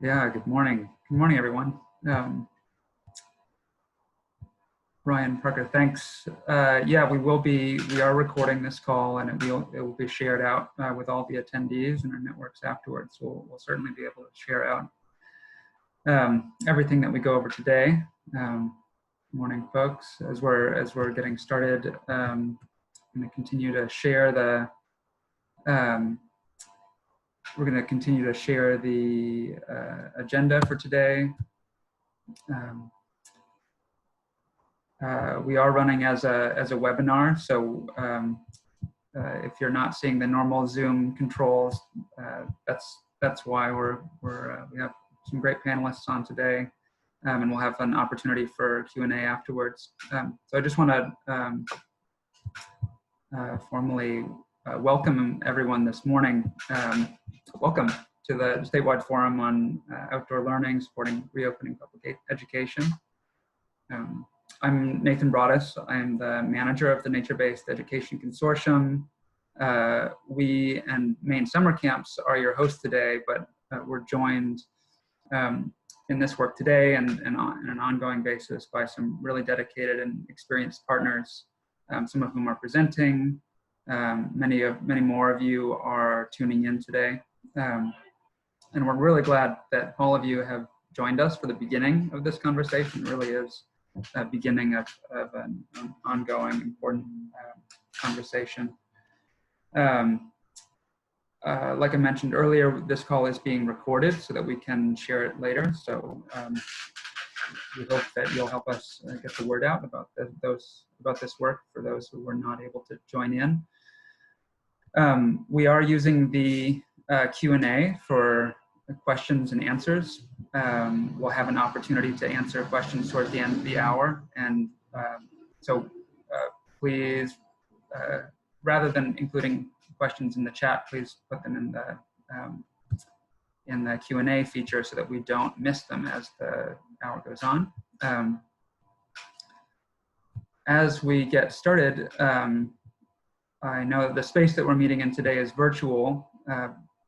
Yeah, good morning. Good morning, everyone. Ryan, Parker, thanks. Yeah, we are recording this call, and it will be shared out with all the attendees and our networks afterwards. We'll certainly be able to share out everything that we go over today. Morning, folks. As we're getting started, I'm going to continue to share the agenda for today. We are running as a webinar, so if you're not seeing the normal Zoom controls, that's why we have some great panelists on today, and we'll have an opportunity for Q&A afterwards. So I just want to formally welcome everyone this morning. Welcome to the statewide forum on outdoor learning, supporting reopening public education. I'm Nathan Broaddus. I'm the manager of the Nature Based Education Consortium. We and Maine Summer Camps are your hosts today, but we're joined in this work today and on an ongoing basis by some really dedicated and experienced partners, some of whom are presenting. Many more of you are tuning in today. And we're really glad that all of you have joined us for the beginning of this conversation. It really is a beginning of an ongoing, important conversation. Like I mentioned earlier, this call is being recorded so that we can share it later. So we hope that you'll help us get the word out about this work for those who were not able to join in. We are using the Q&A for questions and answers. We'll have an opportunity to answer questions towards the end of the hour, and so please, rather than including questions in the chat, please put them in the Q&A feature so that we don't miss them as the hour goes on. As we get started, I know that the space that we're meeting in today is virtual,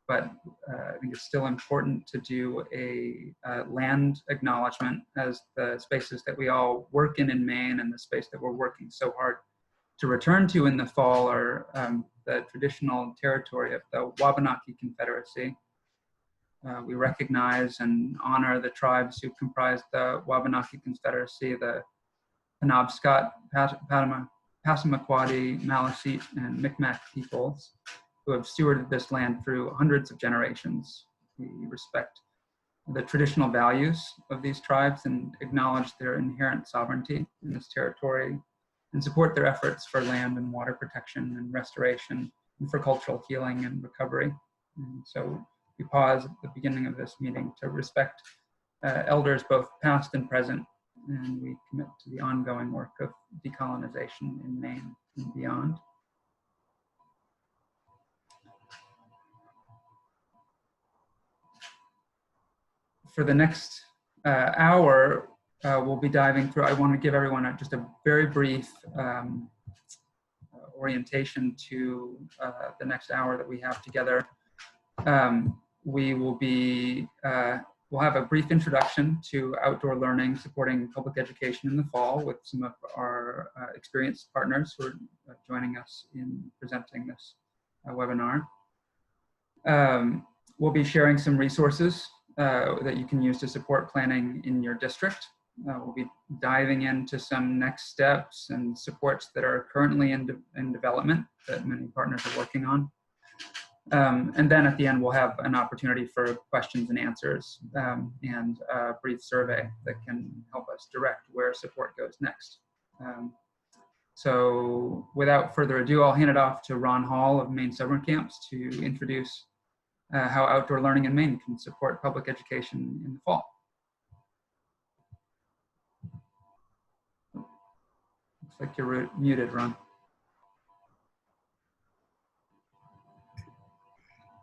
but I think it's still important to do a land acknowledgement, as the spaces that we all work in Maine and the space that we're working so hard to return to in the fall are the traditional territory of the Wabanaki Confederacy. We recognize and honor the tribes who comprise the Wabanaki Confederacy, the Penobscot, Passamaquoddy, Maliseet, and Micmac peoples who have stewarded this land through hundreds of generations. We respect the traditional values of these tribes and acknowledge their inherent sovereignty in this territory and support their efforts for land and water protection and restoration and for cultural healing and recovery. And so we pause at the beginning of this meeting to respect elders both past and present, and we commit to the ongoing work of decolonization in Maine and beyond. For the next hour, we'll be diving through, I want to give everyone just a very brief orientation to the next hour that we have together. We'll have a brief introduction to outdoor learning, supporting public education in the fall, with some of our experienced partners who are joining us in presenting this webinar. We'll be sharing some resources that you can use to support planning in your district. We'll be diving into some next steps and supports that are currently in development that many partners are working on. And then at the end, we'll have an opportunity for questions and answers and a brief survey that can help us direct where support goes next. So without further ado, I'll hand it off to Ron Hall of Maine Summer Camps to introduce how outdoor learning in Maine can support public education in the fall. Looks like you're muted, Ron.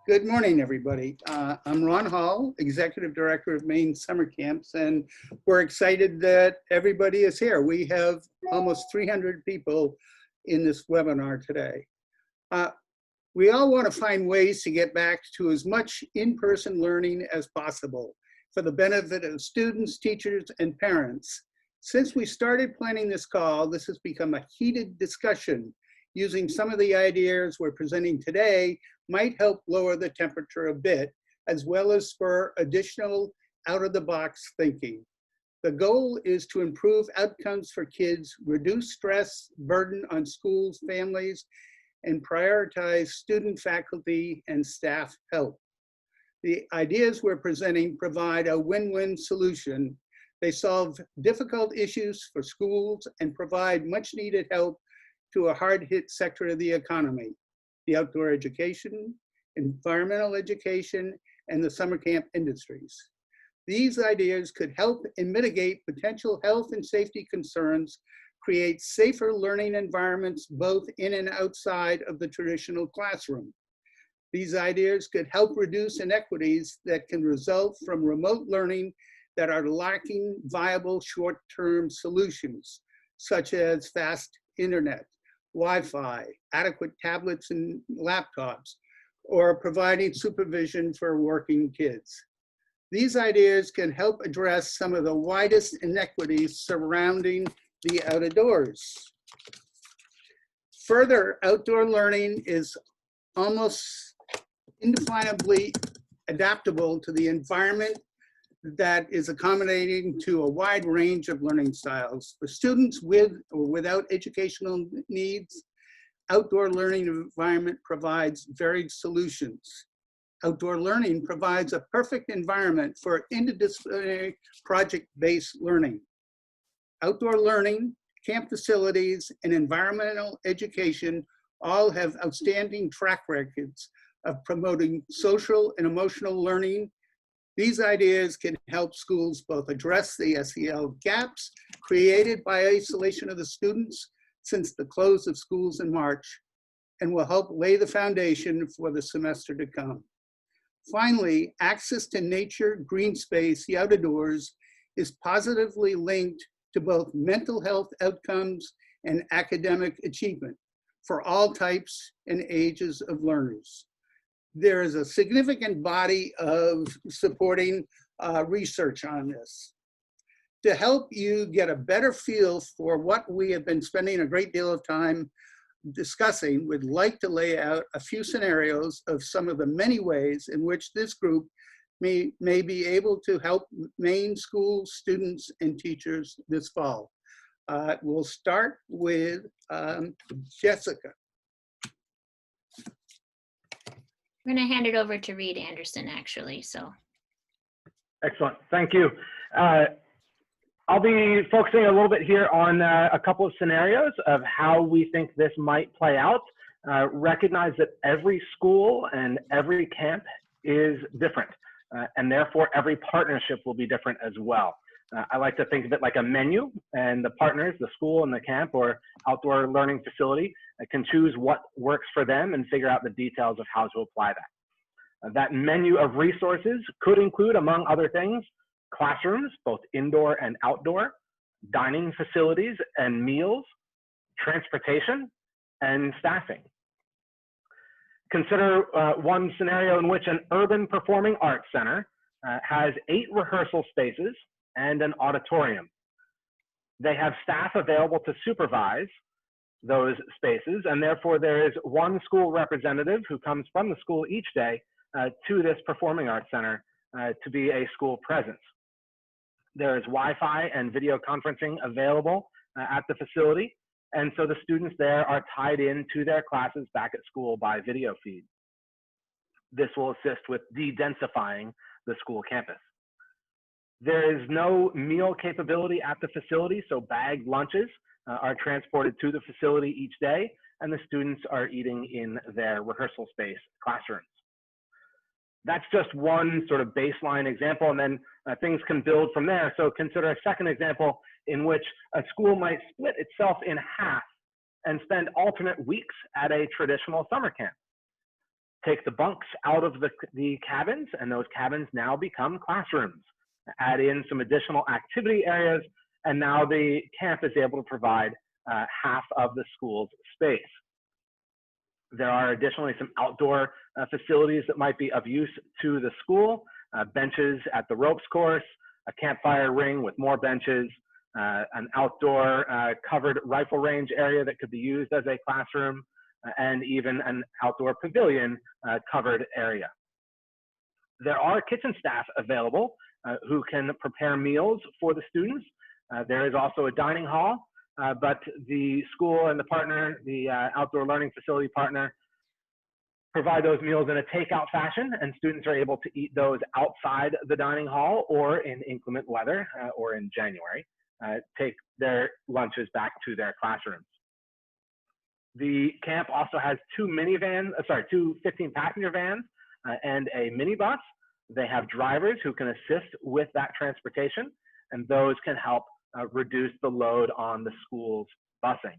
Good morning, everybody. I'm Ron Hall, Executive Director of Maine Summer Camps, and we're excited that everybody is here. We have almost 300 people in this webinar today. We all want to find ways to get back to as much in-person learning as possible. for the benefit of students, teachers, and parents. Since we started planning this call, this has become a heated discussion. Using some of the ideas we're presenting today might help lower the temperature a bit, as well as spur additional out-of-the-box thinking. The goal is to improve outcomes for kids, reduce stress, burden on schools, families, and prioritize student, faculty, and staff health. The ideas we're presenting provide a win-win solution. They solve difficult issues for schools and provide much needed help to a hard-hit sector of the economy: the outdoor education, environmental education, and the summer camp industries. These ideas could help and mitigate potential health and safety concerns, create safer learning environments both in and outside of the traditional classroom. These ideas could help reduce inequities that can result from remote learning that are lacking viable short-term solutions, such as fast internet, Wi-Fi, adequate tablets and laptops, or providing supervision for working kids. These ideas can help address some of the widest inequities surrounding the outdoors. Further, outdoor learning is almost indefinably adaptable to the environment that is accommodating to a wide range of learning styles. For students with or without educational needs, outdoor learning environment provides varied solutions. Outdoor learning provides a perfect environment for interdisciplinary project-based learning. Outdoor learning, camp facilities, and environmental education all have outstanding track records of promoting social and emotional learning. These ideas can help schools both address the SEL gaps created by isolation of the students since the close of schools in March, and will help lay the foundation for the semester to come. Finally, access to nature, green space, the outdoors is positively linked to both mental health outcomes and academic achievement for all types and ages of learners. There is a significant body of supporting research on this. To help you get a better feel for what we have been spending a great deal of time discussing, we'd like to lay out a few scenarios of some of the many ways in which this group may be able to help Maine schools, students, and teachers this fall. We'll start with Jessica. We're going to hand it over to Reed Anderson, actually. So, excellent. Thank you. I'll be focusing a little bit here on a couple of scenarios of how we think this might play out. Recognize that every school and every camp is different, and therefore every partnership will be different as well. I like to think of it like a menu, and the partners, the school and the camp or outdoor learning facility, can choose what works for them and figure out the details of how to apply that. That menu of resources could include, among other things, classrooms, both indoor and outdoor, dining facilities and meals, transportation, and staffing. Consider one scenario in which an urban performing arts center has 8 rehearsal spaces and an auditorium. They have staff available to supervise those spaces, and therefore there is one school representative who comes from the school each day to this performing arts center to be a school presence. There is Wi-Fi and video conferencing available at the facility, and so the students there are tied into their classes back at school by video feed. This will assist with de-densifying the school campus. There is no meal capability at the facility, so bagged lunches are transported to the facility each day, and the students are eating in their rehearsal space classrooms. That's just one sort of baseline example, and then things can build from there. So consider a second example in which a school might split itself in half and spend alternate weeks at a traditional summer camp. Take the bunks out of the cabins, and those cabins now become classrooms. Add in some additional activity areas, and now the camp is able to provide half of the school's space. There are additionally some outdoor facilities that might be of use to the school. benches at the ropes course, a campfire ring with more benches, an outdoor covered rifle range area that could be used as a classroom, and even an outdoor pavilion covered area. There are kitchen staff available who can prepare meals for the students. There is also a dining hall, but the school and the partner, the outdoor learning facility partner, provide those meals in a takeout fashion, and students are able to eat those outside the dining hall or in inclement weather or in January, take their lunches back to their classrooms. The camp also has two 15-passenger vans and a minibus. They have drivers who can assist with that transportation, and those can help reduce the load on the school's busing.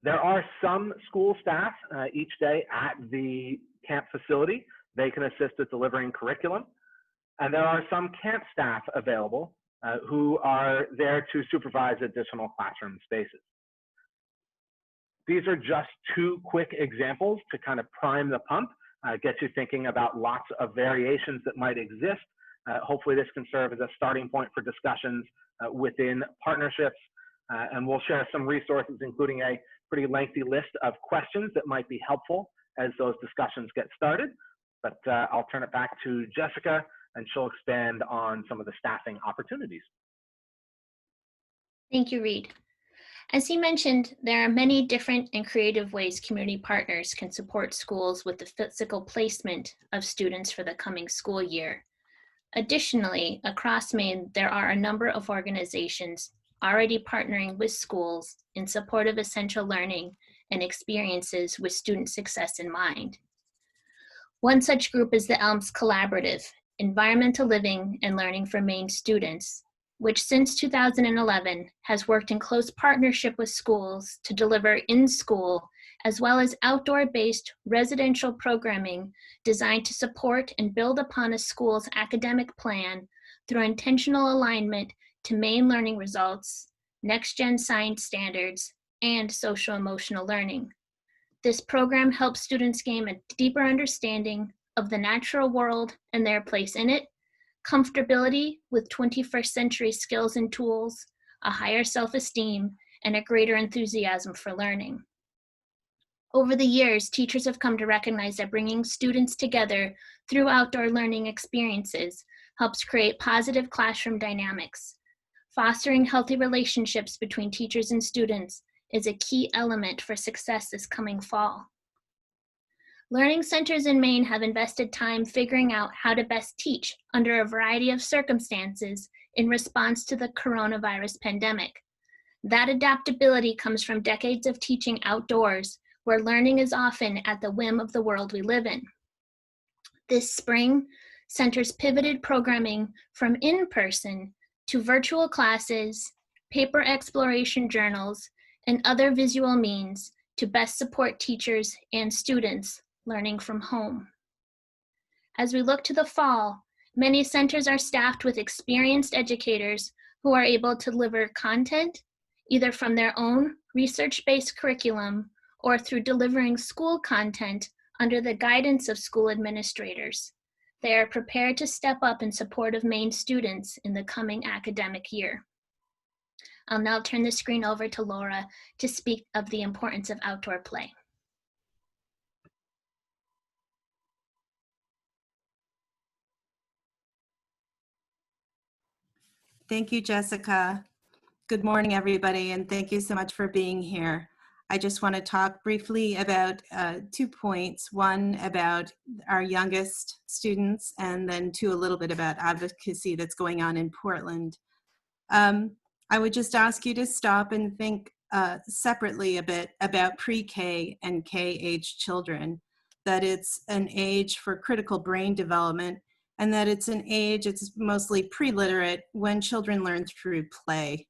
There are some school staff each day at the camp facility. They can assist with delivering curriculum. And there are some camp staff available who are there to supervise additional classroom spaces. These are just two quick examples to kind of prime the pump, get you thinking about lots of variations that might exist. Hopefully this can serve as a starting point for discussions within partnerships. And we'll share some resources, including a pretty lengthy list of questions that might be helpful as those discussions get started. But I'll turn it back to Jessica, and she'll expand on some of the staffing opportunities. Thank you, Reed. As he mentioned, there are many different and creative ways community partners can support schools with the physical placement of students for the coming school year. Additionally, across Maine, there are a number of organizations already partnering with schools in support of essential learning and experiences with student success in mind. One such group is the ELMS Collaborative, Environmental Living and Learning for Maine Students, which since 2011 has worked in close partnership with schools to deliver in-school as well as outdoor-based residential programming designed to support and build upon a school's academic plan through intentional alignment to Maine learning results, next-gen science standards, and social-emotional learning. This program helps students gain a deeper understanding of the natural world and their place in it, comfortability with 21st century skills and tools, a higher self-esteem, and a greater enthusiasm for learning. Over the years, teachers have come to recognize that bringing students together through outdoor learning experiences helps create positive classroom dynamics. Fostering healthy relationships between teachers and students is a key element for success this coming fall. Learning centers in Maine have invested time figuring out how to best teach under a variety of circumstances in response to the coronavirus pandemic. That adaptability comes from decades of teaching outdoors, where learning is often at the whim of the world we live in. This spring, centers pivoted programming from in-person to virtual classes, paper exploration journals, and other visual means to best support teachers and students learning from home. As we look to the fall, many centers are staffed with experienced educators who are able to deliver content either from their own research-based curriculum or through delivering school content under the guidance of school administrators. They are prepared to step up in support of Maine students in the coming academic year. I'll now turn the screen over to Laura to speak of the importance of outdoor play. Thank you, Jessica. Good morning, everybody, and thank you so much for being here. I just want to talk briefly about 2 points. One about our youngest students, and then two, a little bit about advocacy that's going on in Portland. I would just ask you to stop and think separately a bit about pre-K and K-age children, that it's an age for critical brain development, and that it's an age, it's mostly pre-literate, when children learn through play.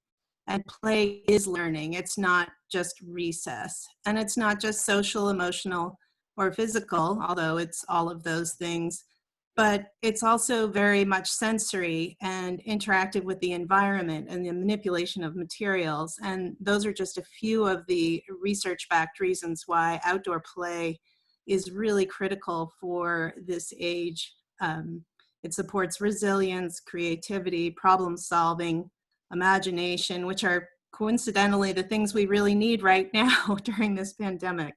And play is learning. It's not just recess. And it's not just social, emotional, or physical, although it's all of those things. But it's also very much sensory and interactive with the environment and the manipulation of materials. And those are just a few of the research-backed reasons why outdoor play is really critical for this age It supports resilience, creativity, problem solving, imagination, which are coincidentally the things we really need right now during this pandemic.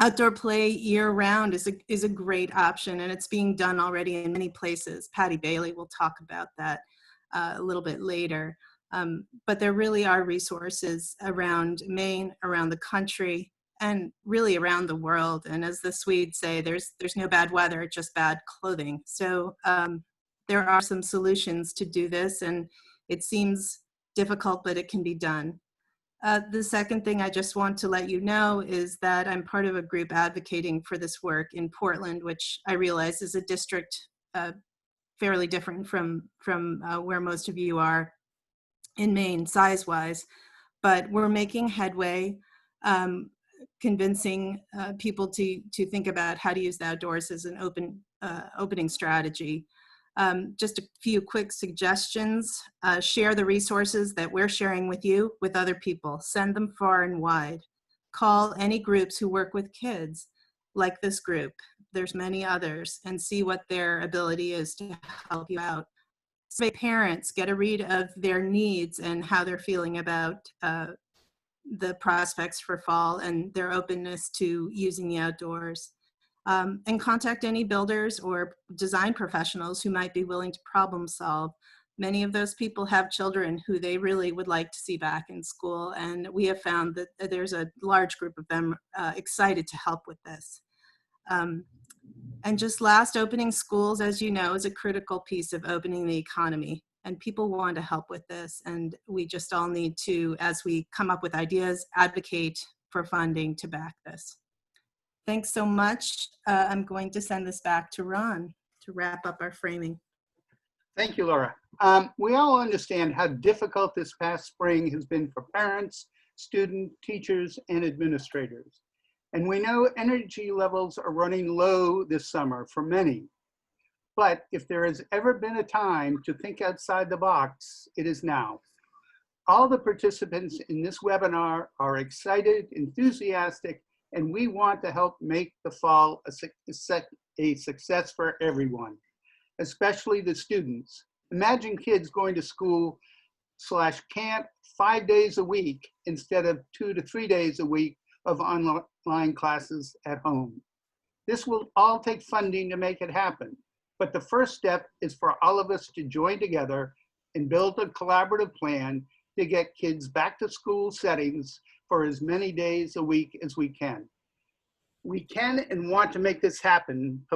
Outdoor play year-round is a great option, and it's being done already in many places. Patty Bailey will talk about that a little bit later. But there really are resources around Maine, around the country, and really around the world. And as the Swedes say, there's no bad weather, just bad clothing. So there are some solutions to do this, and it seems difficult, but it can be done. The second thing I just want to let you know is that I'm part of a group advocating for this work in Portland, which I realize is a district fairly different from where most of you are in Maine, size-wise. But we're making headway, convincing people to think about how to use the outdoors as an opening strategy. Just a few quick suggestions. Share the resources that we're sharing with you with other people. Send them far and wide. Call any groups who work with kids, like this group. There's many others, and see what their ability is to help you out. Survey parents, get a read of their needs and how they're feeling about the prospects for fall and their openness to using the outdoors. And contact any builders or design professionals who might be willing to problem solve. Many of those people have children who they really would like to see back in school, and we have found that there's a large group of them excited to help with this. And just last, opening schools, as you know, is a critical piece of opening the economy, and people want to help with this, and we just all need to, as we come up with ideas, advocate for funding to back this. Thanks so much. I'm going to send this back to Ron to wrap up our framing. Thank you, Laura. We all understand how difficult this past spring has been for parents, students, teachers, and administrators. And we know energy levels are running low this summer for many. But if there has ever been a time to think outside the box, it is now. All the participants in this webinar are excited, enthusiastic, and we want to help make the fall a success for everyone, especially the students. Imagine kids going to school/camp 5 days a week instead of 2 to 3 days a week of online classes at home. This will all take funding to make it happen, but the first step is for all of us to join together and build a collaborative plan to get kids back to school settings for as many days a week as we can. We can and want to make this happen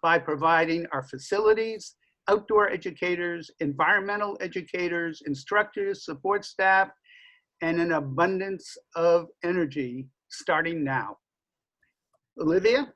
by providing our facilities, outdoor educators, environmental educators, instructors, support staff, and an abundance of energy starting now. Olivia?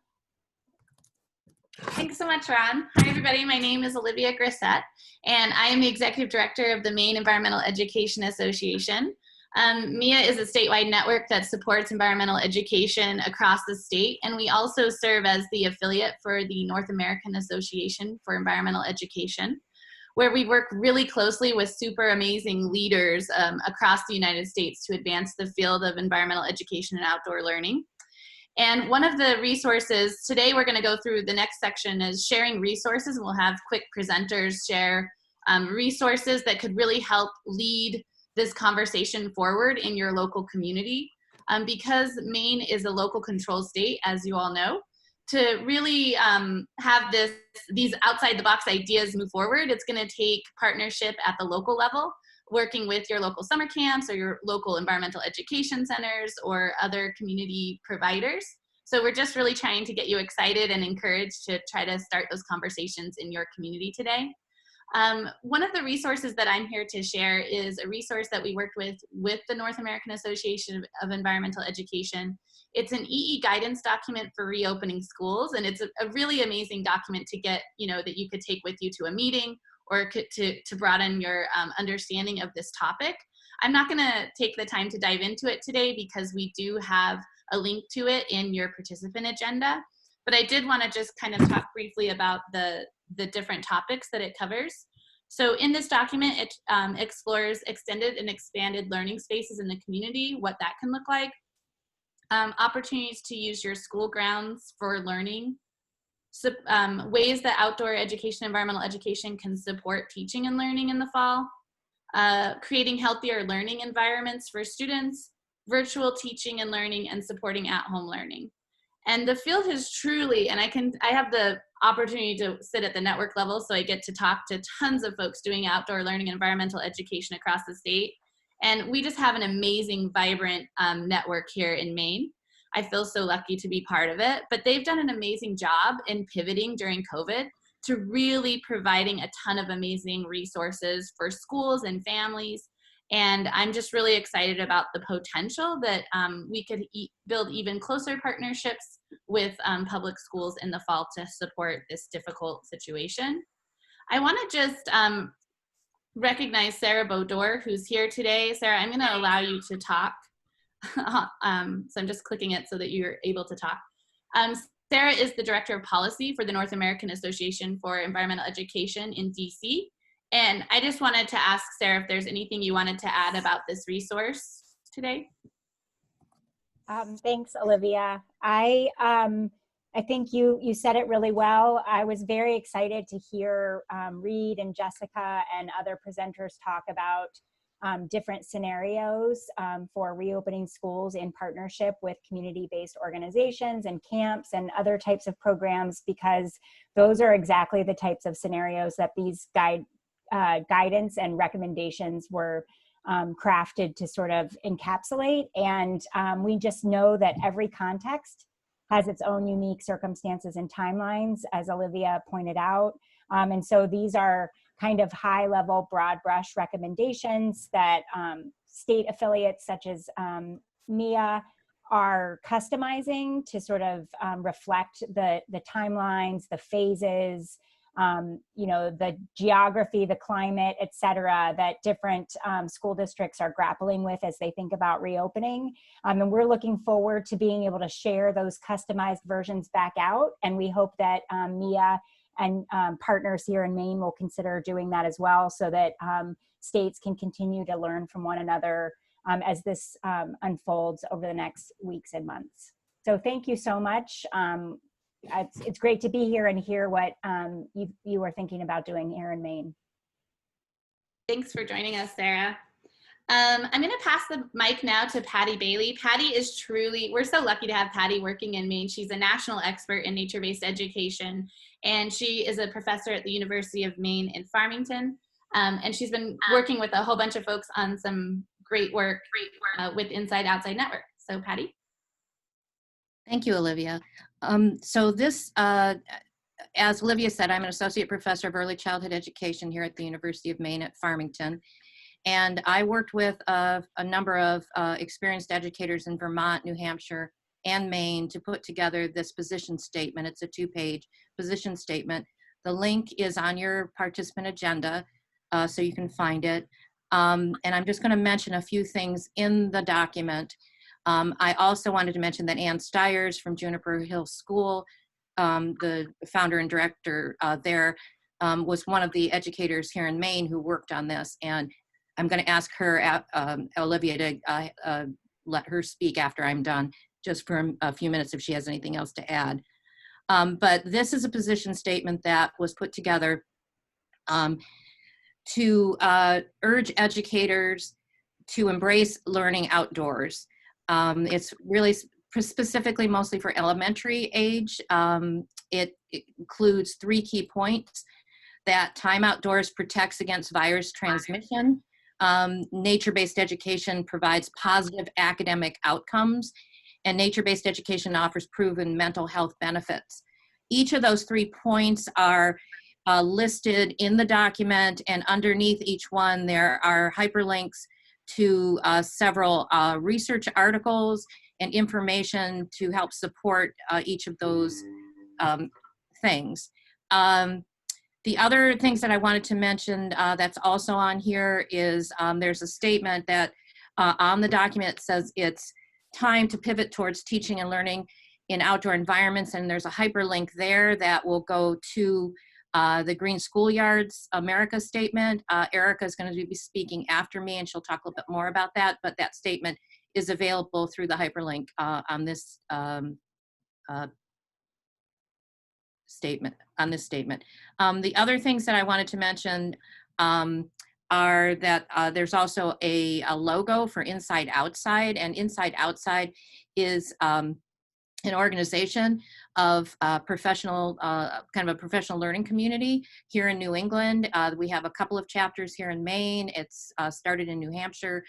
Thanks so much, Ron. Hi, everybody. My name is Olivia Grissett, and I am the Executive Director of the Maine Environmental Education Association. MIA is a statewide network that supports environmental education across the state, and we also serve as the affiliate for the North American Association for Environmental Education, where we work really closely with super amazing leaders across the United States to advance the field of environmental education and outdoor learning. And one of the resources, today we're going to go through the next section is sharing resources, and we'll have quick presenters share resources that could really help lead this conversation forward in your local community. Because Maine is a local control state, as you all know, to really have these outside the box ideas move forward, it's going to take partnership at the local level, working with your local summer camps or your local environmental education centers or other community providers. So we're just really trying to get you excited and encouraged to try to start those conversations in your community today. One of the resources that I'm here to share is a resource that we worked with the North American Association of Environmental Education. It's an EE guidance document for reopening schools, and it's a really amazing document to get, that you could take with you to a meeting or to broaden your understanding of this topic. I'm not going to take the time to dive into it today because we do have a link to it in your participant agenda, but I did want to just kind of talk briefly about the different topics that it covers. So in this document, it explores extended and expanded learning spaces in the community, what that can look like, opportunities to use your school grounds for learning, ways that outdoor education, environmental education can support teaching and learning in the fall, creating healthier learning environments for students, virtual teaching and learning, and supporting at-home learning. And the field has truly, and I have the opportunity to sit at the network level, so I get to talk to tons of folks doing outdoor learning and environmental education across the state. And we just have an amazing, vibrant network here in Maine. I feel so lucky to be part of it, but they've done an amazing job in pivoting during COVID to really providing a ton of amazing resources for schools and families. And I'm just really excited about the potential that we could build even closer partnerships with public schools in the fall to support this difficult situation. I want to just recognize Sarah Bodor, who's here today. Sarah, I'm going to allow you to talk. So I'm just clicking it so that you're able to talk. Sarah is the Director of Policy for the North American Association for Environmental Education in DC. And I just wanted to ask Sarah if there's anything you wanted to add about this resource today. Thanks, Olivia. I think you said it really well. I was very excited to hear Reed and Jessica and other presenters talk about different scenarios for reopening schools in partnership with community-based organizations and camps and other types of programs, because those are exactly the types of scenarios that these guidance and recommendations were crafted to sort of encapsulate. And we just know that every context has its own unique circumstances and timelines, as Olivia pointed out. And so these are kind of high level, broad brush recommendations that state affiliates such as MIA are customizing to sort of reflect the timelines, the phases, the geography, the climate, et cetera, that different school districts are grappling with as they think about reopening. And we're looking forward to being able to share those customized versions back out. And we hope that MIA and partners here in Maine will consider doing that as well, so that states can continue to learn from one another as this unfolds over the next weeks and months. So thank you so much. It's great to be here and hear what you are thinking about doing here in Maine. Thanks for joining us, Sarah. I'm going to pass the mic now to Patty Bailey. Patty is truly, we're so lucky to have Patty working in Maine. She's a national expert in nature-based education, and she is a professor at the University of Maine in Farmington. And she's been working with a whole bunch of folks on some great work with Inside Outside Network. So Patty. Thank you, Olivia. So this, as Olivia said, I'm an associate professor of early childhood education here at the University of Maine at Farmington. And I worked with a number of experienced educators in Vermont, New Hampshire, and Maine to put together this position statement. It's a 2-page position statement. The link is on your participant agenda, so you can find it. And I'm just going to mention a few things in the document. I also wanted to mention that Ann Stiers from Juniper Hill School, the founder and director there, was one of the educators here in Maine who worked on this. And I'm going to ask her, Olivia, to let her speak after I'm done, just for a few minutes if she has anything else to add. But this is a position statement that was put together to urge educators to embrace learning outdoors. It's really specifically mostly for elementary age. It includes 3 key points: that time outdoors protects against virus transmission, nature-based education provides positive academic outcomes, and nature-based education offers proven mental health benefits. Each of those 3 points are listed in the document, and underneath each one there are hyperlinks to several research articles and information to help support each of those things. The other things that I wanted to mention that's also on here is there's a statement that on the document says it's time to pivot towards teaching and learning in outdoor environments, and there's a hyperlink there that will go to the Green Schoolyards America statement. Erica is going to be speaking after me, and she'll talk a little bit more about that, but that statement is available through the hyperlink on this statement, on this statement. The other things that I wanted to mention are that there's also a logo for Inside Outside, and Inside Outside is an organization of professional, kind of a professional learning community here in New England. We have a couple of chapters here in Maine. It's started in New Hampshire.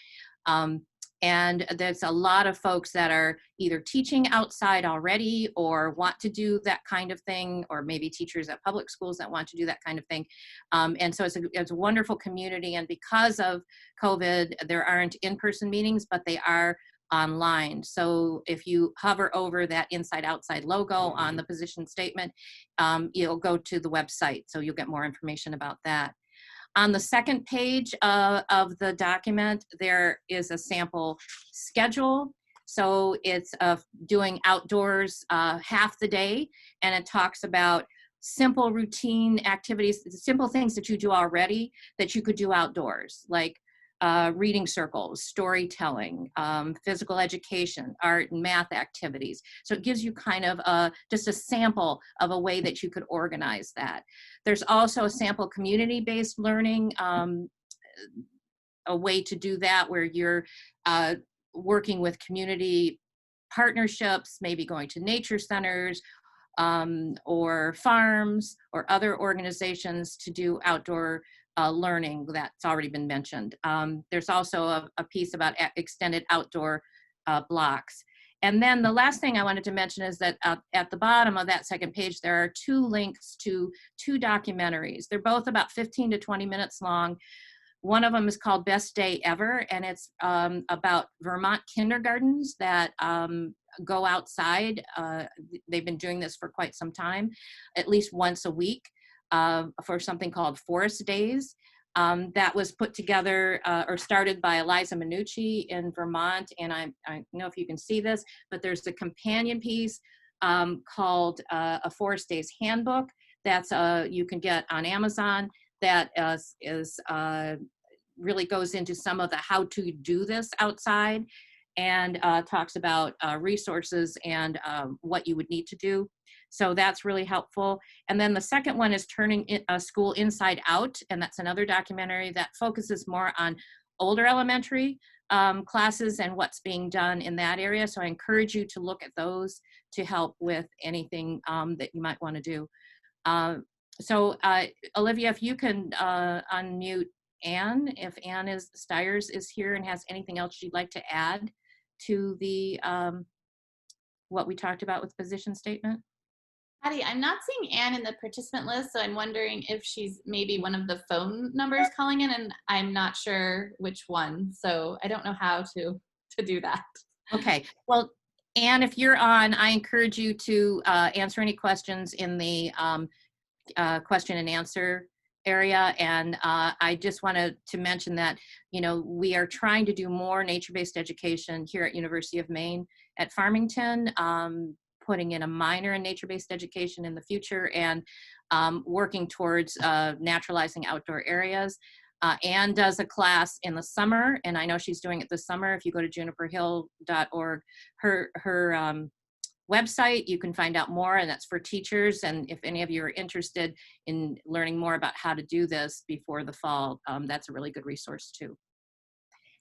And there's a lot of folks that are either teaching outside already or want to do that kind of thing, or maybe teachers at public schools that want to do that kind of thing. And so it's a wonderful community. And because of COVID, there aren't in-person meetings, but they are online. So if you hover over that Inside Outside logo on the position statement, you'll go to the website. So you'll get more information about that. On the second page of the document, there is a sample schedule. So it's doing outdoors half the day, and it talks about simple routine activities, simple things that you do already that you could do outdoors, like reading circles, storytelling, physical education, art and math activities. So it gives you kind of just a sample of a way that you could organize that. There's also a sample community-based learning, a way to do that where you're working with community partnerships, maybe going to nature centers, or farms or other organizations to do outdoor learning that's already been mentioned. There's also a piece about extended outdoor blocks. And then the last thing I wanted to mention is that at the bottom of that second page, there are 2 links to 2 documentaries. They're both about 15 to 20 minutes long. One of them is called Best Day Ever, and it's about Vermont kindergartens that go outside. They've been doing this for quite some time, at least once a week, for something called Forest Days. That was put together or started by Eliza Minucci in Vermont. And I don't know if you can see this, but there's a companion piece called A Forest Days Handbook that's you can get on Amazon, that is really goes into some of the how to do this outside, and talks about resources and what you would need to do. So that's really helpful. And then the second one is Turning a School Inside Out, and that's another documentary that focuses more on older elementary classes and what's being done in that area. So I encourage you to look at those to help with anything that you might want to do. So Olivia, if you can unmute Anne, if Anne Stiers is here and has anything else she'd like to add to the what we talked about with position statement. Patty, I'm not seeing Anne in the participant list, so I'm wondering if she's maybe one of the phone numbers calling in, and I'm not sure which one, so I don't know how to do that. Okay, well, Anne, if you're on, I encourage you to answer any questions in the question and answer area. And I just wanted to mention that, you know, we are trying to do more nature-based education here at University of Maine at Farmington, putting in a minor in nature-based education in the future, and working towards naturalizing outdoor areas. Anne does a class in the summer, and I know she's doing it this summer. If you go to juniperhill.org, her website, you can find out more, and that's for teachers. And if any of you are interested in learning more about how to do this before the fall, that's a really good resource too.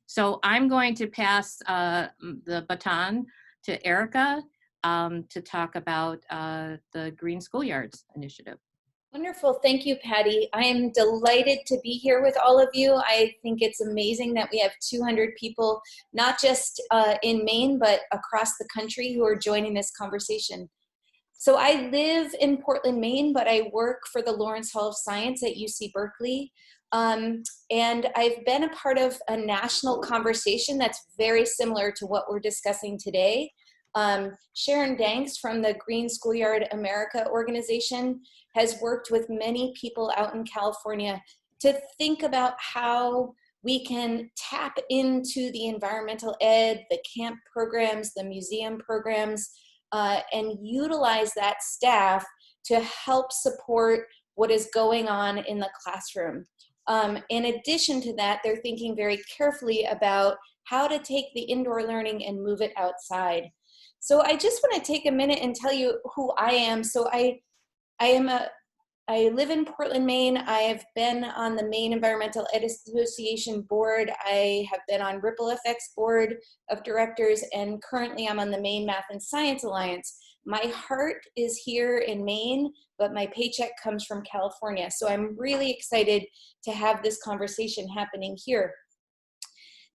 So I'm going to pass the baton to Erica to talk about the Green Schoolyards Initiative. Wonderful. Thank you, Patty. I am delighted to be here with all of you. I think it's amazing that we have 200 people, not just in Maine, but across the country, who are joining this conversation. So I live in Portland, Maine, but I work for the Lawrence Hall of Science at UC Berkeley. And I've been a part of a national conversation that's very similar to what we're discussing today. Sharon Danks from the Green Schoolyard America organization has worked with many people out in California to think about how we can tap into the environmental ed, the camp programs, the museum programs, and utilize that staff to help support what is going on in the classroom. In addition to that, they're thinking very carefully about how to take the indoor learning and move it outside. So I just want to take a minute and tell you who I am. So I I live in Portland, Maine. I have been on the Maine Environmental Ed Association board. I have been on Ripple Effects board of directors, and currently I'm on the Maine Math and Science Alliance. My heart is here in Maine, but my paycheck comes from California. So I'm really excited to have this conversation happening here.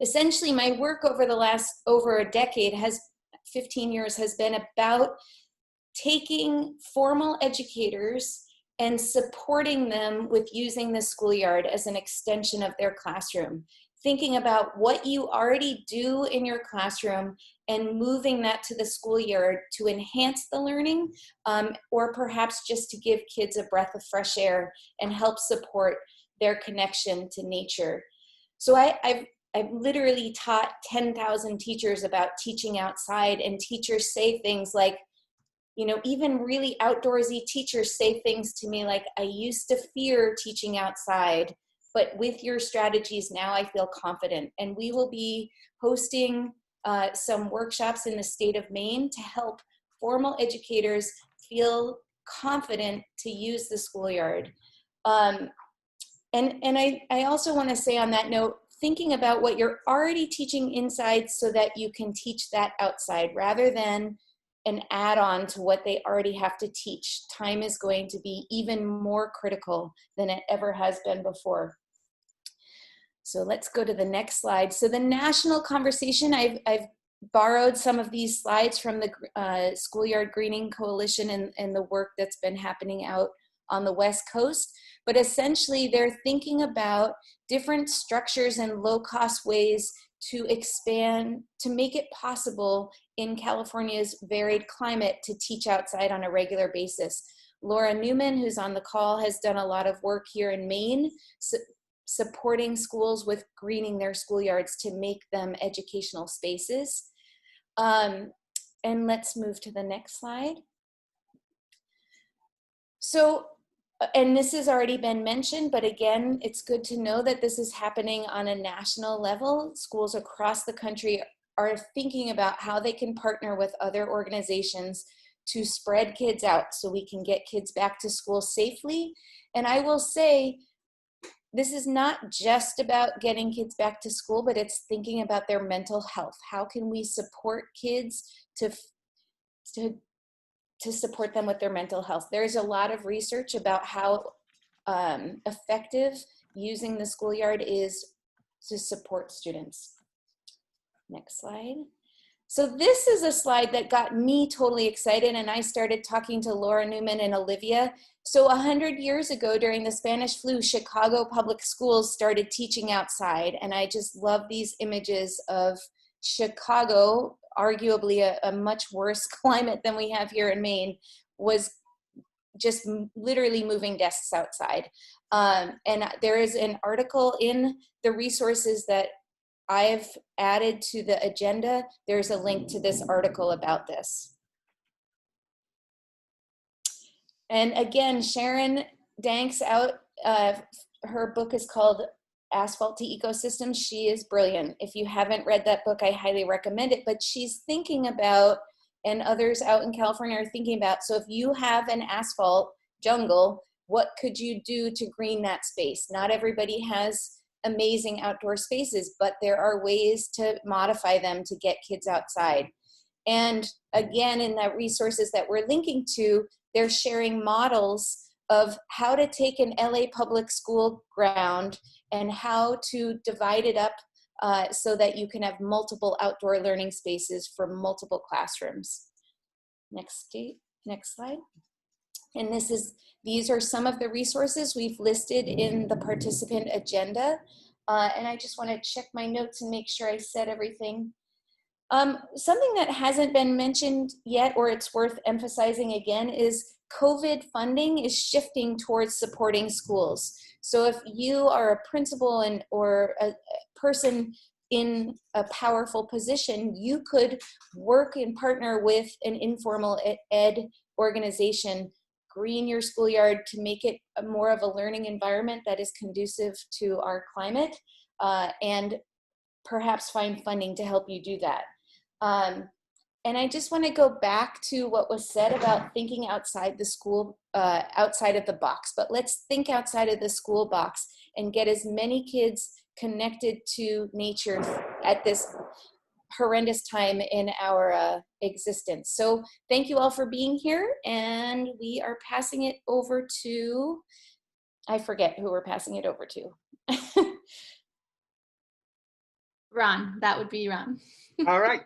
Essentially, my work over the last over a decade 15 years has been about taking formal educators and supporting them with using the schoolyard as an extension of their classroom. Thinking about what you already do in your classroom and moving that to the schoolyard to enhance the learning, or perhaps just to give kids a breath of fresh air and help support their connection to nature. So I've literally taught 10,000 teachers about teaching outside, and teachers say things like, you know, even really outdoorsy teachers say things to me like, I used to fear teaching outside, but with your strategies now I feel confident. And we will be hosting some workshops in the state of Maine to help formal educators feel confident to use the schoolyard. And I also want to say on that note, thinking about what you're already teaching inside so that you can teach that outside rather than an add-on to what they already have to teach. Time is going to be even more critical than it ever has been before. So let's go to the next slide. So the national conversation, I've borrowed some of these slides from the Schoolyard Greening Coalition and the work that's been happening out on the West Coast. But essentially they're thinking about different structures and low-cost ways to expand, to make it possible in California's varied climate to teach outside on a regular basis. Laura Newman, who's on the call, has done a lot of work here in Maine, supporting schools with greening their schoolyards to make them educational spaces. And let's move to the next slide. So, and this has already been mentioned, but again, it's good to know that this is happening on a national level. Schools across the country are thinking about how they can partner with other organizations to spread kids out so we can get kids back to school safely. And I will say, this is not just about getting kids back to school, but it's thinking about their mental health. How can we support kids to support them with their mental health? There's a lot of research about how effective using the schoolyard is to support students. Next slide. So this is a slide that got me totally excited, and I started talking to Laura Newman and Olivia. So 100 years ago during the Spanish flu, Chicago public schools started teaching outside, and I just love these images of Chicago, arguably a much worse climate than we have here in Maine, was just literally moving desks outside. And there is an article in the resources that I've added to the agenda. There's a link to this article about this. And again, Sharon Danks out, her book is called Asphalt to Ecosystems. She is brilliant. If you haven't read that book, I highly recommend it. But she's thinking about, and others out in California are thinking about, so if you have an asphalt jungle, what could you do to green that space? Not everybody has amazing outdoor spaces, but there are ways to modify them to get kids outside. And again, in the resources that we're linking to, they're sharing models of how to take an LA public school ground and how to divide it up so that you can have multiple outdoor learning spaces for multiple classrooms. Next slide. And these are some of the resources we've listed in the participant agenda. And I just want to check my notes and make sure I said everything. Something that hasn't been mentioned yet, or it's worth emphasizing again, is COVID funding is shifting towards supporting schools. So if you are a principal or a person in a powerful position, you could work and partner with an informal ed organization, green your schoolyard to make it more of a learning environment that is conducive to our climate, and perhaps find funding to help you do that. And I just want to go back to what was said about thinking outside the school, outside of the box. But let's think outside of the school box and get as many kids connected to nature at this horrendous time in our existence. So thank you all for being here. And we are passing it over to, I forget who we're passing it over to. Ron, that would be Ron. All right.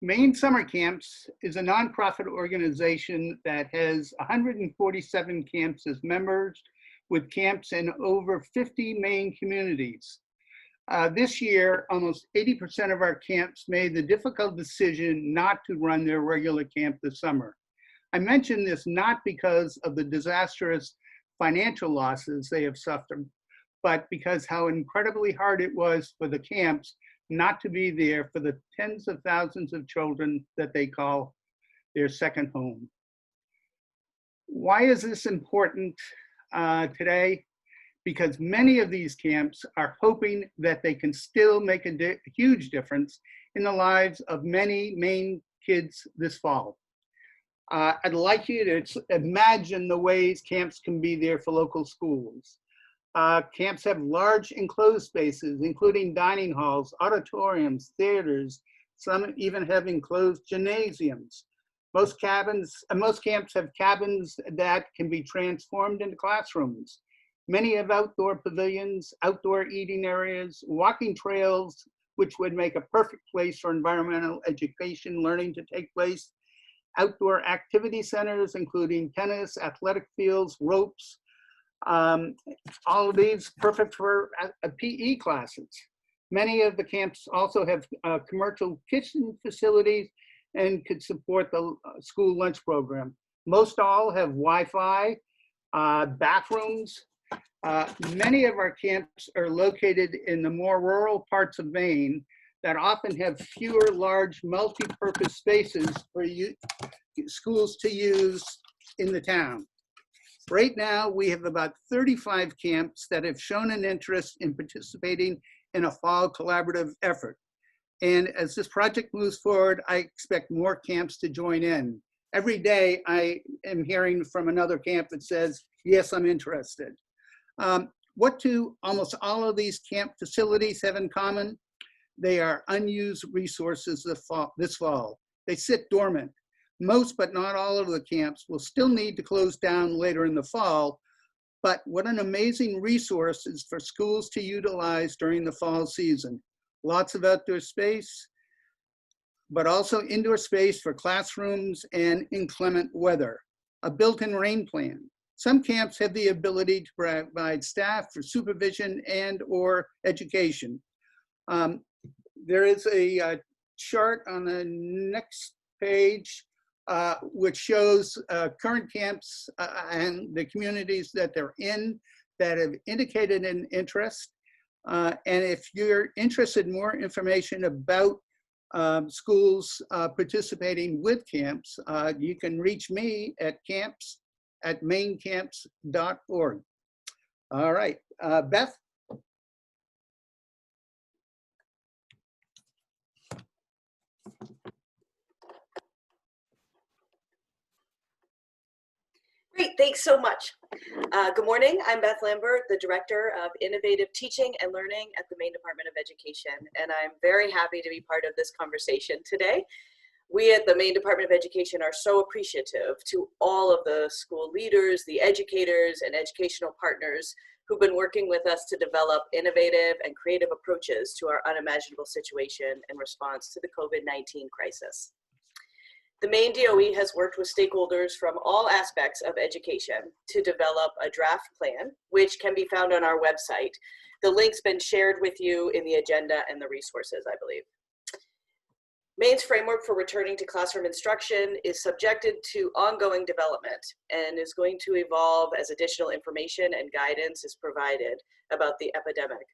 Maine Summer Camps is a nonprofit organization that has 147 camps as members, with camps in over 50 Maine communities. This year, almost 80% of our camps made the difficult decision not to run their regular camp this summer. I mention this not because of the disastrous financial losses they have suffered, but because how incredibly hard it was for the camps not to be there for the tens of thousands of children that they call their second home. Why is this important today? Because many of these camps are hoping that they can still make a huge difference in the lives of many Maine kids this fall. I'd like you to imagine the ways camps can be there for local schools. Camps have large enclosed spaces, including dining halls, auditoriums, theaters. Some even have enclosed gymnasiums. Most camps have cabins that can be transformed into classrooms. Many have outdoor pavilions, outdoor eating areas, walking trails, which would make a perfect place for environmental education learning to take place. Outdoor activity centers, including tennis, athletic fields, ropes, all of these perfect for PE classes. Many of the camps also have commercial kitchen facilities and could support the school lunch program. Most all have Wi-Fi, bathrooms. Many of our camps are located in the more rural parts of Maine that often have fewer large multi-purpose spaces for schools to use in the town. Right now, we have about 35 camps that have shown an interest in participating in a fall collaborative effort. And as this project moves forward, I expect more camps to join in. Every day, I am hearing from another camp that says, yes, I'm interested. What do almost all of these camp facilities have in common? They are unused resources this fall. They sit dormant. Most, but not all of the camps will still need to close down later in the fall, but what an amazing resource is for schools to utilize during the fall season. Lots of outdoor space, but also indoor space for classrooms and inclement weather. A built-in rain plan. Some camps have the ability to provide staff for supervision and/or education. There is a chart on the next page which shows current camps and the communities that they're in that have indicated an interest. And if you're interested in more information about schools participating with camps, you can reach me at camps@mainecamps.org. All right, Beth? Great, thanks so much. Good morning, I'm Beth Lambert, the Director of Innovative Teaching and Learning at the Maine Department of Education, and I'm very happy to be part of this conversation today. We at the Maine Department of Education are so appreciative to all of the school leaders, the educators, and educational partners who've been working with us to develop innovative and creative approaches to our unimaginable situation in response to the COVID-19 crisis. The Maine DOE has worked with stakeholders from all aspects of education to develop a draft plan, which can be found on our website. The link's been shared with you in the agenda and the resources, I believe. Maine's framework for returning to classroom instruction is subjected to ongoing development and is going to evolve as additional information and guidance is provided about the epidemic.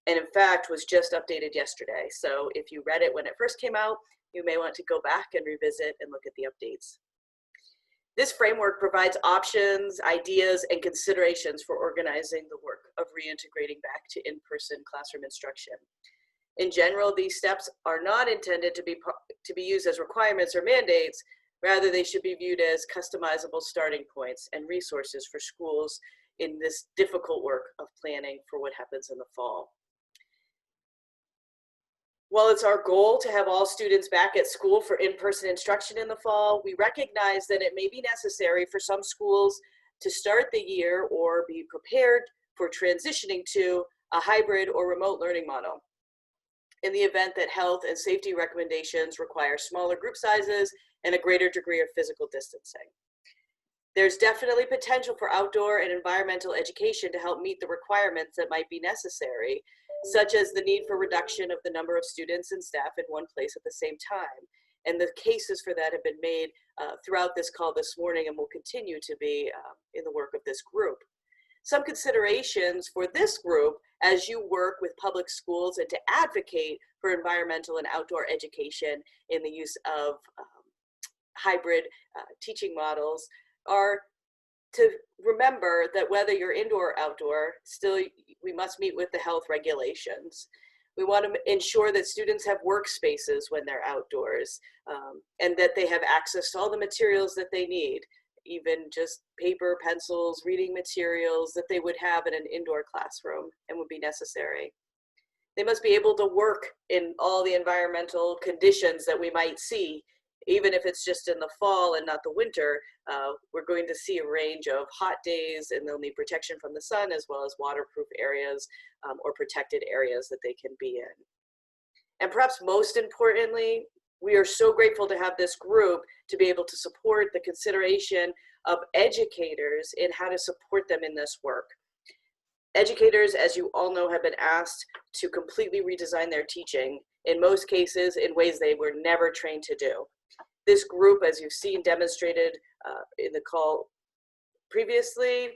And in fact, was just updated yesterday. So if you read it when it first came out, you may want to go back and revisit and look at the updates. This framework provides options, ideas, and considerations for organizing the work of reintegrating back to in-person classroom instruction. In general, these steps are not intended to be used as requirements or mandates. Rather, they should be viewed as customizable starting points and resources for schools in this difficult work of planning for what happens in the fall. While it's our goal to have all students back at school for in-person instruction in the fall, we recognize that it may be necessary for some schools to start the year or be prepared for transitioning to a hybrid or remote learning model. In the event that health and safety recommendations require smaller group sizes and a greater degree of physical distancing. There's definitely potential for outdoor and environmental education to help meet the requirements that might be necessary, such as the need for reduction of the number of students and staff in one place at the same time. And the cases for that have been made throughout this call this morning and will continue to be in the work of this group. Some considerations for this group as you work with public schools and to advocate for environmental and outdoor education in the use of hybrid teaching models are to remember that whether you're indoor or outdoor, still we must meet with the health regulations. We want to ensure that students have workspaces when they're outdoors and that they have access to all the materials that they need, even just paper, pencils, reading materials that they would have in an indoor classroom and would be necessary. They must be able to work in all the environmental conditions that we might see. Even if it's just in the fall and not the winter, we're going to see a range of hot days, and they'll need protection from the sun as well as waterproof areas or protected areas that they can be in. And perhaps most importantly, we are so grateful to have this group to be able to support the consideration of educators in how to support them in this work. Educators, as you all know, have been asked to completely redesign their teaching, in most cases in ways they were never trained to do. This group, as you've seen demonstrated in the call previously,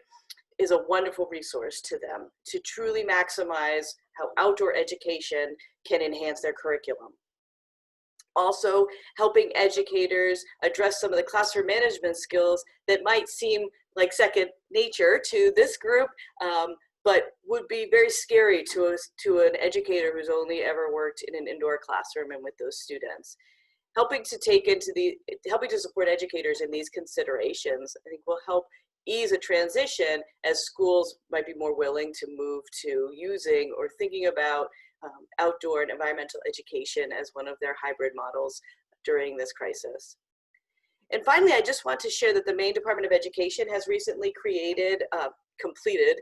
is a wonderful resource to them to truly maximize how outdoor education can enhance their curriculum. Also, helping educators address some of the classroom management skills that might seem like second nature to this group, but would be very scary to an educator who's only ever worked in an indoor classroom and with those students. Helping to support educators in these considerations, I think will help ease a transition as schools might be more willing to move to using or thinking about outdoor and environmental education as one of their hybrid models during this crisis. And finally, I just want to share that the Maine Department of Education has recently created and completed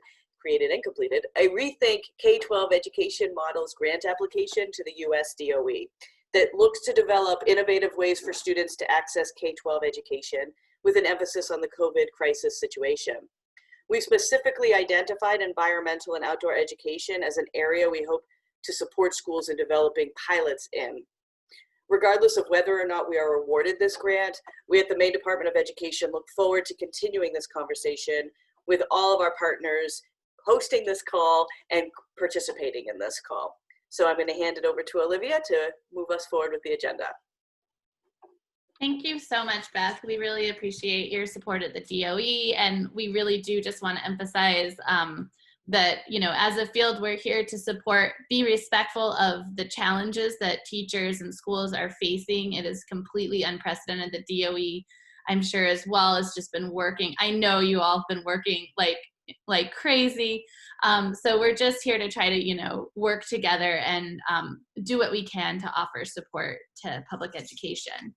a Rethink K-12 Education Models grant application to the US DOE that looks to develop innovative ways for students to access K-12 education with an emphasis on the COVID crisis situation. We specifically identified environmental and outdoor education as an area we hope to support schools in developing pilots in. Regardless of whether or not we are awarded this grant, we at the Maine Department of Education look forward to continuing this conversation with all of our partners hosting this call and participating in this call. So I'm going to hand it over to Olivia to move us forward with the agenda. Thank you so much, Beth. We really appreciate your support at the DOE, and we really do just want to emphasize that, you know, as a field, we're here to support, be respectful of the challenges that teachers and schools are facing. It is completely unprecedented. The DOE, I'm sure as well, has just been working. I know you all have been working like crazy. So we're just here to try to, you know, work together and do what we can to offer support to public education.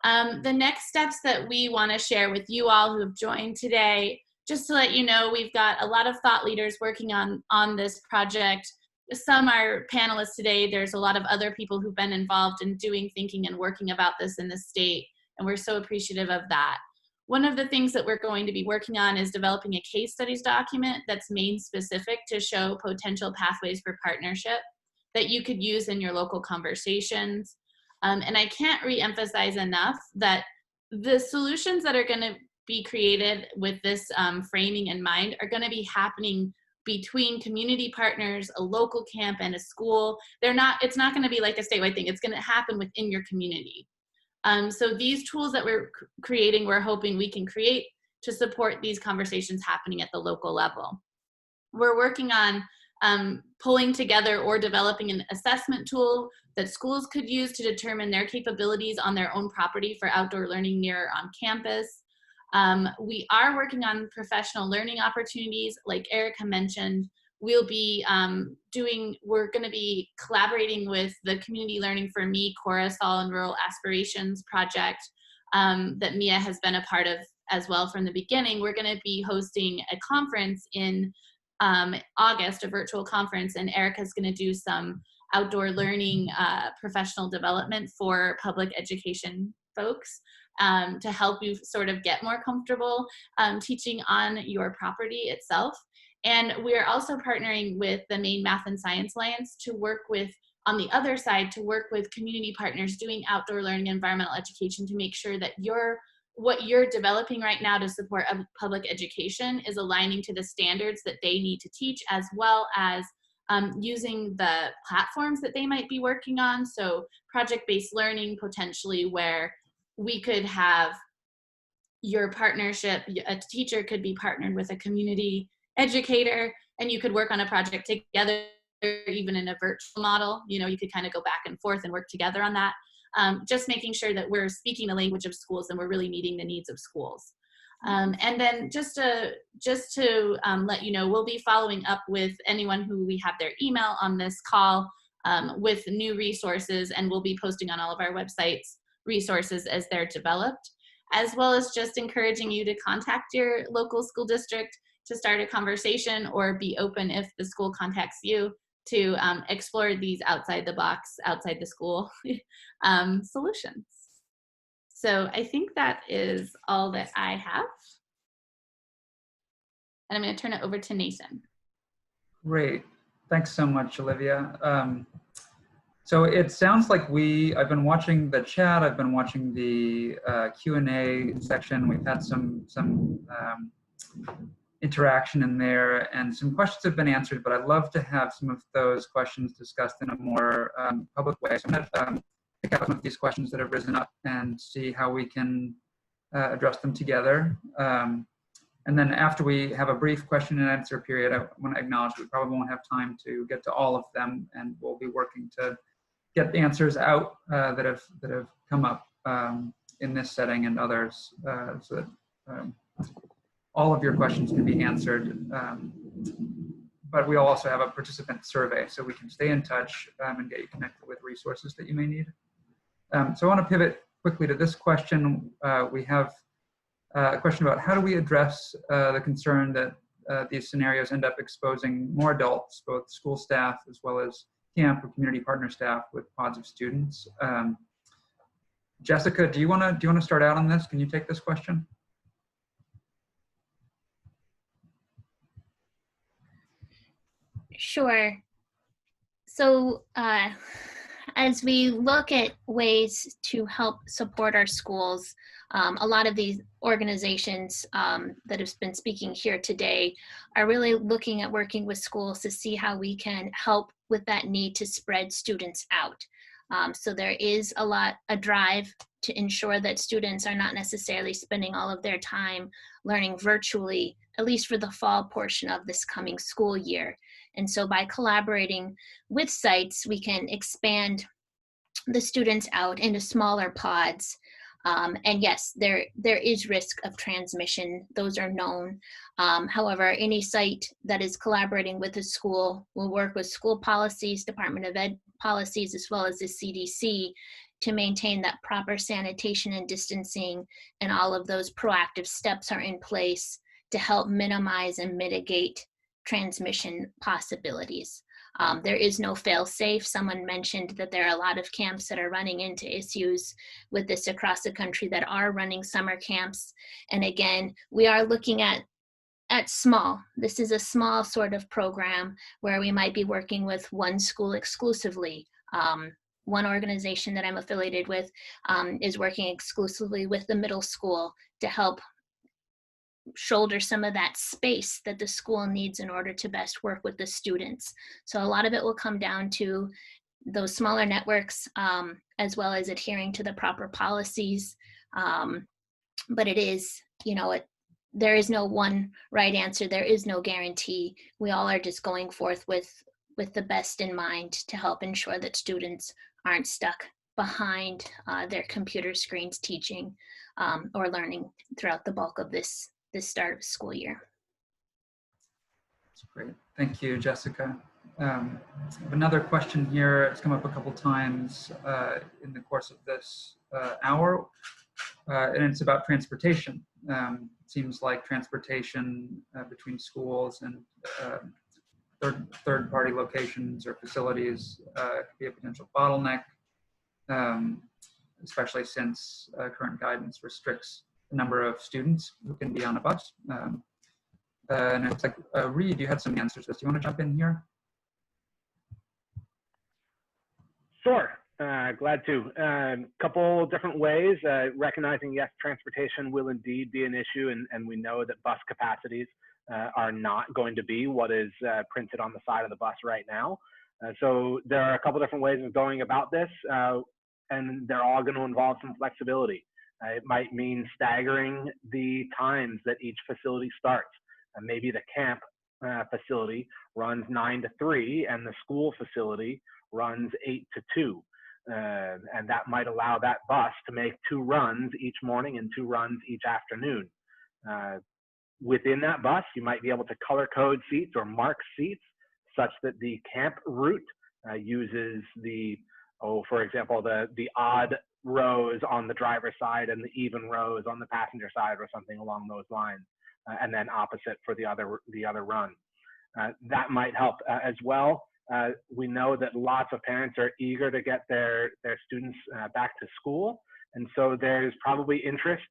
The next steps that we want to share with you all who have joined today, just to let you know, we've got a lot of thought leaders working on this project. Some are panelists today. There's a lot of other people who've been involved in doing thinking and working about this in the state, and we're so appreciative of that. One of the things that we're going to be working on is developing a case studies document that's Maine specific to show potential pathways for partnership that you could use in your local conversations. And I can't re-emphasize enough that the solutions that are going to be created with this framing in mind are going to be happening between community partners, a local camp, and a school. It's not going to be like a statewide thing. It's going to happen within your community. So these tools that we're creating, we're hoping we can create to support these conversations happening at the local level. We're working on pulling together or developing an assessment tool that schools could use to determine their capabilities on their own property for outdoor learning near on campus. We are working on professional learning opportunities, like Erica mentioned. We'll be we're going to be collaborating with the Community Learning for Me, Coruscant and Rural Aspirations project that Mia has been a part of as well from the beginning. We're going to be hosting a conference in August, a virtual conference, and Erica's going to do some outdoor learning professional development for public education folks to help you sort of get more comfortable teaching on your property itself. And we are also partnering with the Maine Math and Science Alliance to work with, on the other side, to work with community partners doing outdoor learning and environmental education to make sure that what you're developing right now to support public education is aligning to the standards that they need to teach, as well as using the platforms that they might be working on. So project-based learning potentially, where we could have your partnership, a teacher could be partnered with a community educator, and you could work on a project together, even in a virtual model. You know, you could kind of go back and forth and work together on that. Just making sure that we're speaking the language of schools and we're really meeting the needs of schools. And then just to let you know, we'll be following up with anyone who we have their email on this call with new resources, and we'll be posting on all of our websites resources as they're developed, as well as just encouraging you to contact your local school district to start a conversation, or be open if the school contacts you to explore these outside the box, outside the school solutions. So I think that is all that I have. And I'm going to turn it over to Nathan. Great. Thanks so much, Olivia. So it sounds like I've been watching the chat, I've been watching the Q&A section. We've had some interaction in there, and some questions have been answered, but I'd love to have some of those questions discussed in a more public way. So I'm going to pick out some of these questions that have risen up and see how we can address them together. And then after we have a brief question and answer period, I want to acknowledge we probably won't have time to get to all of them, and we'll be working to get the answers out that have come up in this setting and others, so that all of your questions can be answered. But we'll also have a participant survey, so we can stay in touch and get you connected with resources that you may need. So I want to pivot quickly to this question. We have a question about how do we address the concern that these scenarios end up exposing more adults, both school staff as well as camp or community partner staff, with pods of students. Jessica, do you want to start out on this? Can you take this question? Sure. So as we look at ways to help support our schools, a lot of these organizations that have been speaking here today are really looking at working with schools to see how we can help with that need to spread students out. So there is a drive to ensure that students are not necessarily spending all of their time learning virtually, at least for the fall portion of this coming school year. And so by collaborating with sites, we can expand the students out into smaller pods. And yes, there is risk of transmission. Those are known. However, any site that is collaborating with a school will work with school policies, Department of Ed policies, as well as the CDC, to maintain that proper sanitation and distancing, and all of those proactive steps are in place to help minimize and mitigate transmission possibilities. There is no fail-safe. Someone mentioned that there are a lot of camps that are running into issues with this across the country that are running summer camps. And again, we are looking at small. This is a small sort of program where we might be working with one school exclusively. One organization that I'm affiliated with is working exclusively with the middle school to help shoulder some of that space that the school needs in order to best work with the students. So a lot of it will come down to those smaller networks, as well as adhering to the proper policies. But it is, there is no one right answer. There is no guarantee. We all are just going forth with the best in mind to help ensure that students aren't stuck behind their computer screens teaching or learning throughout the bulk of this start of school year. That's great. Thank you, Jessica. I have another question here. It's come up a couple times in the course of this hour, and it's about transportation. It seems like transportation between schools and third-party locations or facilities could be a potential bottleneck, especially since current guidance restricts the number of students who can be on a bus. And it's like, Reed, you had some answers to this. Do you want to jump in here? Sure, glad to. Couple different ways, recognizing, yes, transportation will indeed be an issue, and we know that bus capacities are not going to be what is printed on the side of the bus right now. So there are a couple different ways of going about this, and they're all going to involve some flexibility. It might mean staggering the times that each facility starts. Maybe the camp facility runs 9 to 3 and the school facility runs 8 to 2. And that might allow that bus to make 2 runs each morning and 2 runs each afternoon. Within that bus, you might be able to color code seats or mark seats such that the camp route uses the, for example, the odd rows on the driver's side and the even rows on the passenger side or something along those lines. And then opposite for the other run. That might help as well. We know that lots of parents are eager to get their students back to school. And so there's probably interest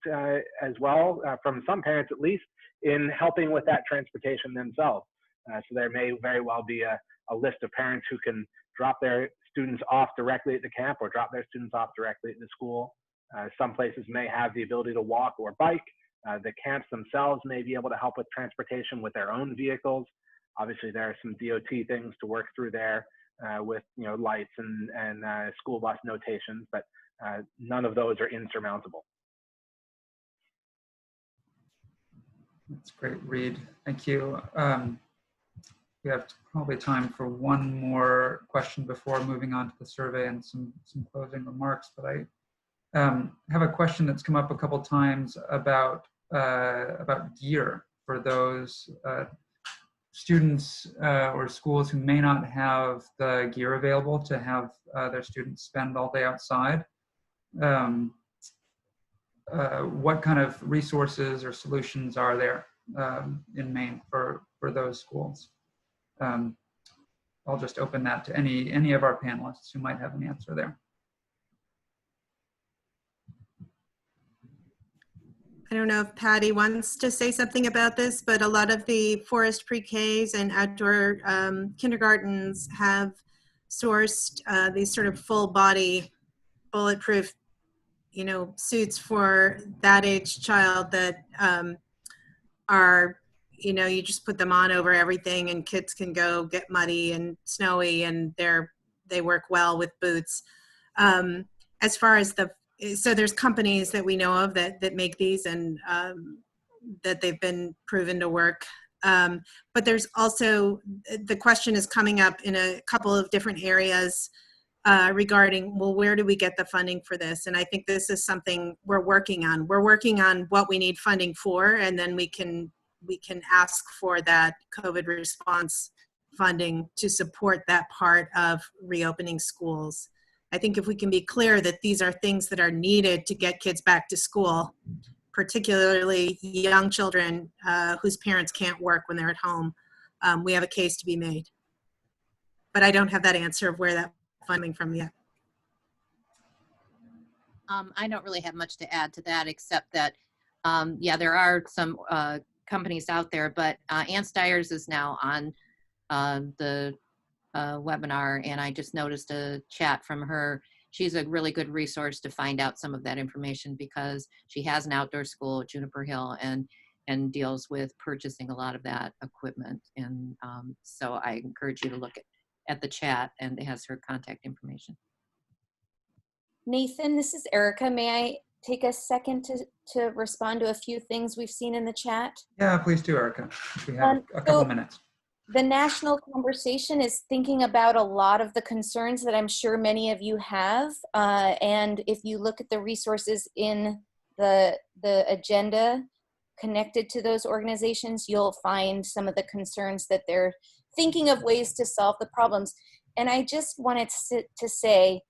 as well, from some parents at least, in helping with that transportation themselves. So there may very well be a list of parents who can drop their students off directly at the camp or drop their students off directly at the school. Some places may have the ability to walk or bike. The camps themselves may be able to help with transportation with their own vehicles. Obviously, there are some DOT things to work through there with lights and school bus notations, but none of those are insurmountable. That's great, Reed. Thank you. We have probably time for one more question before moving on to the survey and some closing remarks. But I have a question that's come up a couple times about gear for those students or schools who may not have the gear available to have their students spend all day outside. What kind of resources or solutions are there in Maine for those schools? I'll just open that to any of our panelists who might have an answer there. I don't know if Patty wants to say something about this, but a lot of the forest pre-Ks and outdoor kindergartens have sourced these sort of full body bulletproof, suits for that age child that are, you just put them on over everything and kids can go get muddy and snowy and they work well with boots. As far as so there's companies that we know of that make these and that they've been proven to work. But there's also, the question is coming up in a couple of different areas regarding, well, where do we get the funding for this? And I think this is something we're working on. We're working on what we need funding for, and then we can ask for that COVID response funding to support that part of reopening schools. I think if we can be clear that these are things that are needed to get kids back to school, particularly young children whose parents can't work when they're at home, we have a case to be made. But I don't have that answer of where that funding from yet. I don't really have much to add to that, except that, yeah, there are some companies out there, but Ann Stiers is now on the webinar, and I just noticed a chat from her. She's a really good resource to find out some of that information because she has an outdoor school at Juniper Hill and deals with purchasing a lot of that equipment. And so I encourage you to look at the chat, and it has her contact information. Nathan, this is Erica. May I take a second to respond to a few things we've seen in the chat? Yeah, please do, Erica. We have a couple minutes. The national conversation is thinking about a lot of the concerns that I'm sure many of you have. And if you look at the resources in the agenda connected to those organizations, you'll find some of the concerns that they're thinking of ways to solve the problems. And I just wanted to say,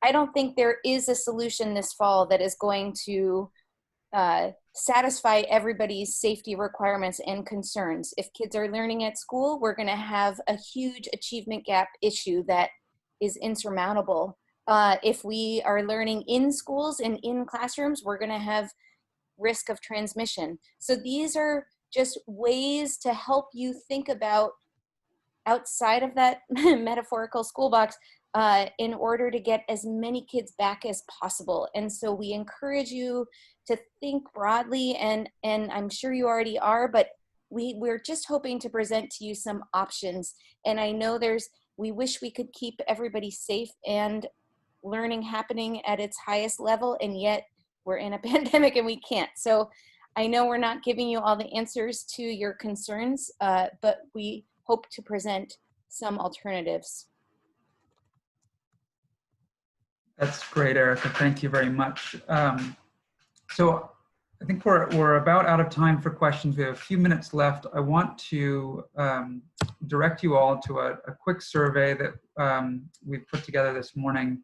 I don't think there is a solution this fall that is going to satisfy everybody's safety requirements and concerns. If kids are learning at school, we're going to have a huge achievement gap issue that is insurmountable. If we are learning in schools and in classrooms, we're going to have risk of transmission. So these are just ways to help you think about outside of that metaphorical school box in order to get as many kids back as possible. And so we encourage you to think broadly, and I'm sure you already are, but we're just hoping to present to you some options. And I know we wish we could keep everybody safe and learning happening at its highest level, and yet we're in a pandemic and we can't. So I know we're not giving you all the answers to your concerns, but we hope to present some alternatives. That's great, Erica. Thank you very much. So I think we're about out of time for questions. We have a few minutes left. I want to direct you all to a quick survey that we've put together this morning.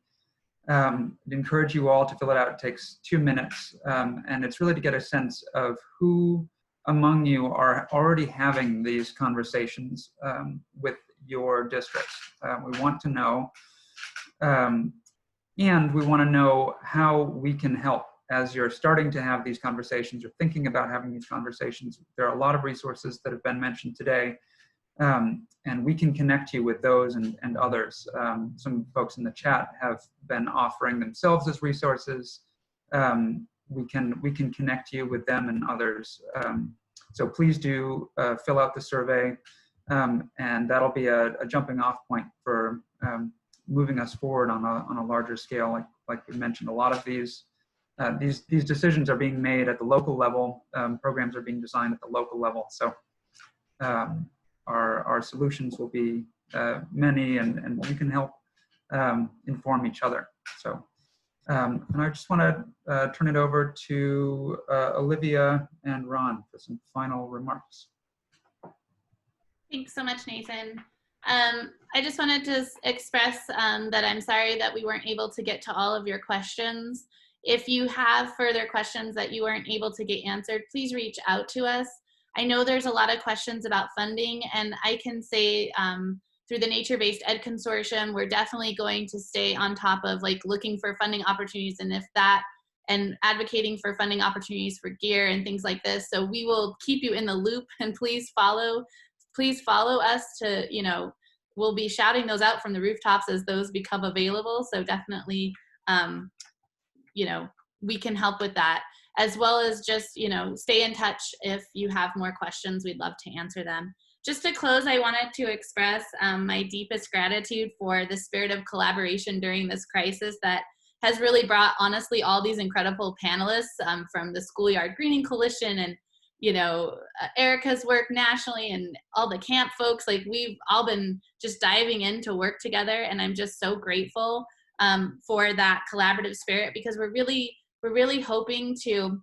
I'd encourage you all to fill it out. It takes 2 minutes, and it's really to get a sense of who among you are already having these conversations with your districts. We want to know, and we want to know how we can help as you're starting to have these conversations or thinking about having these conversations. There are a lot of resources that have been mentioned today, and we can connect you with those and others. Some folks in the chat have been offering themselves as resources. We can connect you with them and others. So please do fill out the survey, and that'll be a jumping off point for moving us forward on a larger scale. Like we mentioned, a lot of these decisions are being made at the local level. Programs are being designed at the local level. So our solutions will be many, and we can help inform each other. So, and I just want to turn it over to Olivia and Ron for some final remarks. Thanks so much, Nathan. I just wanted to express that I'm sorry that we weren't able to get to all of your questions. If you have further questions that you weren't able to get answered, please reach out to us. I know there's a lot of questions about funding, and I can say through the Nature Based Ed Consortium, we're definitely going to stay on top of looking for funding opportunities, and advocating for funding opportunities for gear and things like this. So we will keep you in the loop, and please follow us to, we'll be shouting those out from the rooftops as those become available. So definitely, we can help with that, as well as just, stay in touch if you have more questions. We'd love to answer them. Just to close, I wanted to express my deepest gratitude for the spirit of collaboration during this crisis that has really brought, honestly, all these incredible panelists from the Schoolyard Greening Coalition and, Erica's work nationally and all the camp folks. We've all been just diving in to work together, and I'm just so grateful for that collaborative spirit, because we're really hoping to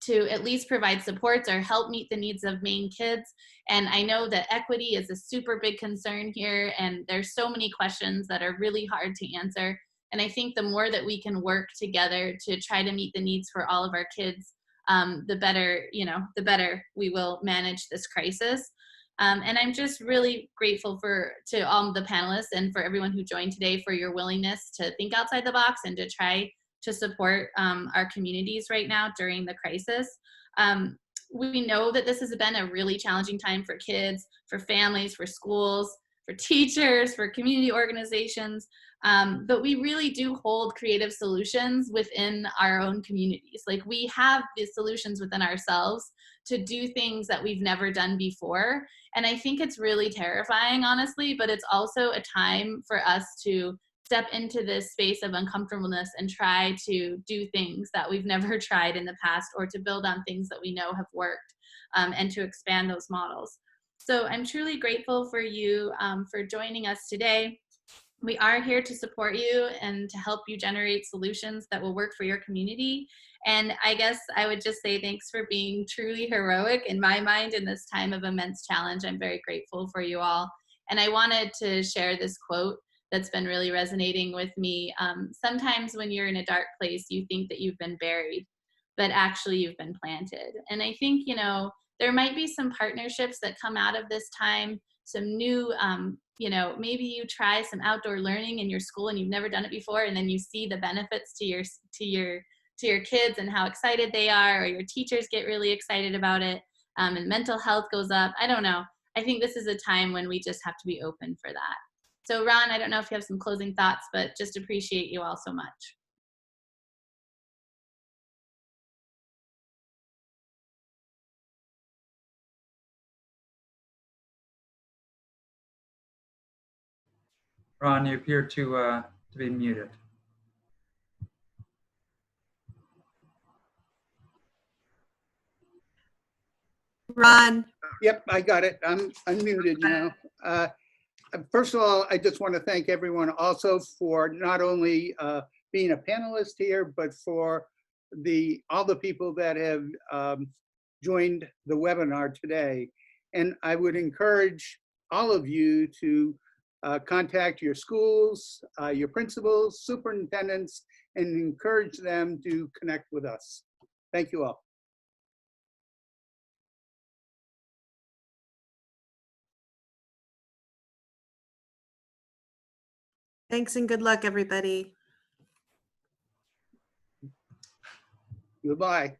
at least provide supports or help meet the needs of Maine kids. And I know that equity is a super big concern here, and there's so many questions that are really hard to answer. And I think the more that we can work together to try to meet the needs for all of our kids, the better we will manage this crisis. And I'm just really grateful to all the panelists and for everyone who joined today for your willingness to think outside the box and to try to support our communities right now during the crisis. We know that this has been a really challenging time for kids, for families, for schools, for teachers, for community organizations, but we really do hold creative solutions within our own communities. We have these solutions within ourselves to do things that we've never done before. And I think it's really terrifying, honestly, but it's also a time for us to step into this space of uncomfortableness and try to do things that we've never tried in the past, or to build on things that we know have worked, and to expand those models. So I'm truly grateful for you for joining us today. We are here to support you and to help you generate solutions that will work for your community. And I guess I would just say thanks for being truly heroic in my mind in this time of immense challenge. I'm very grateful for you all. And I wanted to share this quote that's been really resonating with me. Sometimes when you're in a dark place, you think that you've been buried, but actually you've been planted. And I think, you know, there might be some partnerships that come out of this time, some new, you know, maybe you try some outdoor learning in your school and you've never done it before, and then you see the benefits to your kids and how excited they are, or your teachers get really excited about it, and mental health goes up. I don't know. I think this is a time when we just have to be open for that. So Ron, I don't know if you have some closing thoughts, but just appreciate you all so much. Ron, you appear to be muted. Ron. Yep, I got it. I'm unmuted now. First of all, I just want to thank everyone also for not only being a panelist here, but for all the people that have joined the webinar today. And I would encourage all of you to contact your schools, your principals, superintendents, and encourage them to connect with us. Thank you all. Thanks and good luck, everybody. Goodbye.